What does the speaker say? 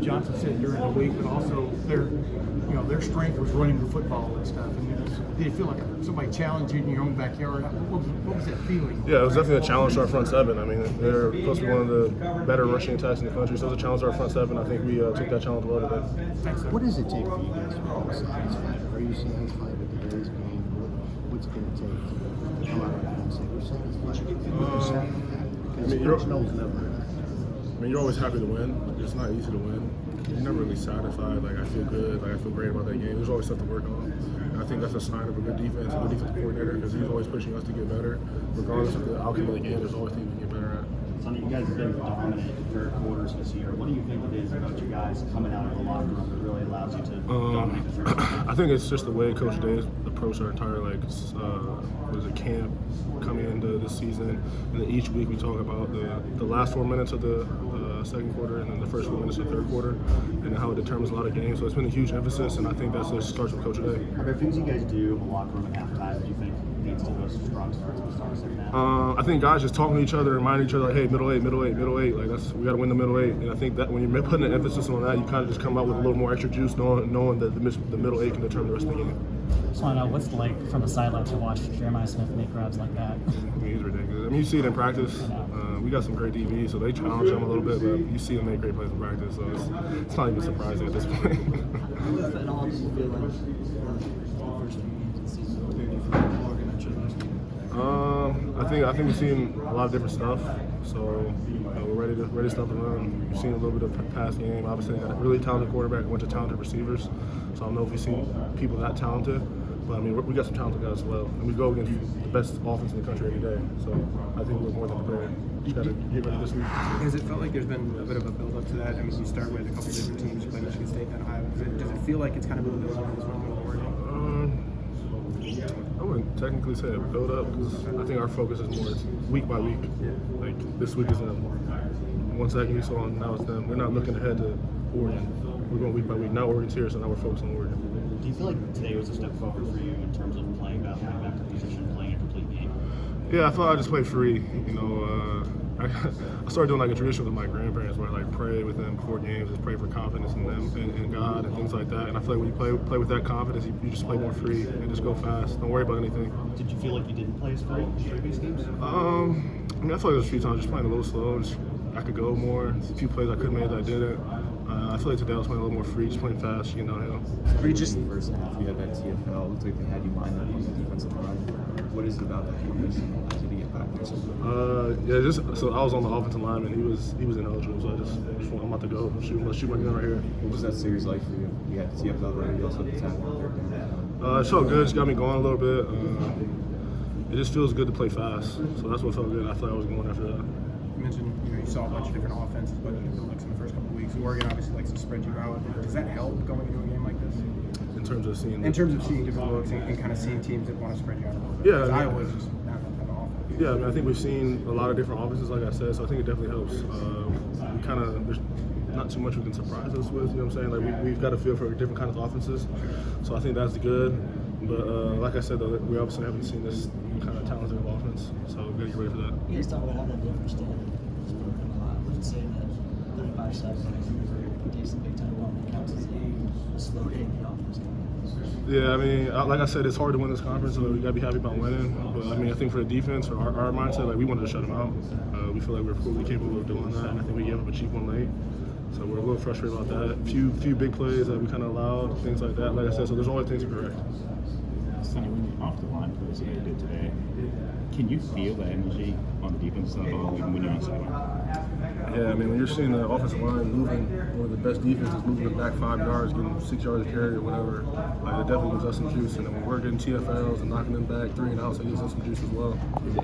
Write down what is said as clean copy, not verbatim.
Johnson said during the week, but also their strength was running the football and stuff. And did it feel like somebody challenged you in your own backyard? What was that feeling? Yeah, it was definitely a challenge to our front seven. I mean, they're supposed to be one of the better rushing attacks in the country, so it was a challenge to our front seven. I think we took that challenge well today. What does it take for you guys to be able to satisfy? Are you satisfied with today's game? What's it going to take to come out of that and say we're satisfied? You're always happy to win. It's not easy to win. You're never really satisfied. Like, I feel good. Like, I feel great about that game. There's always stuff to work on. And I think that's a sign of a good defense, a good defensive coordinator, because he's always pushing us to get better. Regardless of the outcome of the game, there's always things we can get better at. Sonny, you guys have been dominant third quarters this year. What do you think it is about you guys coming out of the locker room that really allows you to dominate the third quarter? I think it's just the way Coach Day's approached our entire camp coming into this season. And then each week we talk about the last 4 minutes of the second quarter and then the first 4 minutes of the third quarter and how it determines a lot of games. So it's been a huge emphasis, and I think that just starts with Coach Day. Are there things you guys do in the locker room at halftime that you think leads to those strong starts at the start of the second half? I think guys just talking to each other, reminding each other, like, hey, middle eight. Like, we got to win the middle eight. And I think that when you're putting an emphasis on that, you kind of just come out with a little more extra juice, knowing that the middle eight can determine the rest of the game. Just want to know what's it like from the sideline to watch Jeremiah Smith make grabs like that. I mean, he's ridiculous. I mean, you see it in practice. We got some great DBs, so they challenge him a little bit, but you see him make great plays in practice, so it's not even surprising at this point. How does that all feel like the first few games of the season compared to Oregon at your I think we've seen a lot of different stuff, so we're ready to start the run. We've seen a little bit of pass game. Obviously, they got a really talented quarterback, a bunch of talented receivers, so I don't know if we've seen people that talented. But I mean, we got some talented guys as well, and we go against the best offense in the country every day. So I think we're more than prepared. Just got to get ready this week. Has it felt like there's been a bit of a build-up to that? I mean, you start with a couple of different teams. You play Michigan State, then Iowa. Does it feel like it's kind of been a build-up in this moment with Oregon? I wouldn't technically say a build-up, because I think our focus is more week by week. Like, this week is them. 1 second we saw, now it's them. We're not looking ahead to Oregon. We're going week by week. Now Oregon's here, so now we're focused on Oregon. Do you feel like today was a step forward for you in terms of playing that linebacker position, playing a complete game? Yeah, I felt like I just played free. I started doing like a tradition with my grandparents where I like pray with them before games, just pray for confidence in them and God and things like that. And I feel like when you play with that confidence, you just play more free and just go fast. Don't worry about anything. Did you feel like you didn't play as free in previous games? I mean, I feel like there's a few times just playing a little slow. I could go more. A few plays I could have made that I didn't. I feel like today I was playing a little more free, just playing fast, downhill. We just in the first half, you had that TFL. It looked like they had you lined up on the defensive line. What is it about that campus? Did he get back there? So I was on the offensive line, and he was ineligible. So I'm about to go shoot my gun right here. What was that series like for you? You had the TFL right, you also had the tackle out there. It felt good. It just got me going a little bit. It just feels good to play fast. So that's what felt good. I thought I was going after that. You mentioned you saw a bunch of different offenses, but it looks in the first couple of weeks. Oregon obviously likes to spread you out. Does that help going into a game like this? In terms of seeing different looks and kind of seeing teams that want to spread you out a little bit. Yeah, Iowa is just not that kind of offense. Yeah, I mean, I think we've seen a lot of different offenses, like I said, so I think it definitely helps. There's not too much we can surprise us with, you know what I'm saying? Like, we've got a feel for different kinds of offenses, so I think that's good. But like I said, though, we obviously haven't seen this kind of talented of offense, so we've got to get ready for that. You guys talk about how that difference is broken a lot. Would you say that 35 sacks for decent big time ball counts as a slow day in the offense? Yeah, I mean, like I said, it's hard to win this conference, so we got to be happy about winning. But I mean, I think for the defense, for our mindset, like, we wanted to shut them out. We feel like we're fully capable of doing that, and I think we gave up a cheap one late. So we're a little frustrated about that. Few big plays that we kind of allowed, things like that. Like I said, so there's always things to correct. Sonny, when you're off the line plays that you did today, can you feel the energy on the defense side when you're on the sideline? Yeah, I mean, when you're seeing the offensive line moving, one of the best defenses, moving it back 5 yards, getting 6 yards of carry or whatever, like, it definitely gives us some juice. And then when we're getting TFLs and knocking them back 3 and outs, it gives us some juice as well.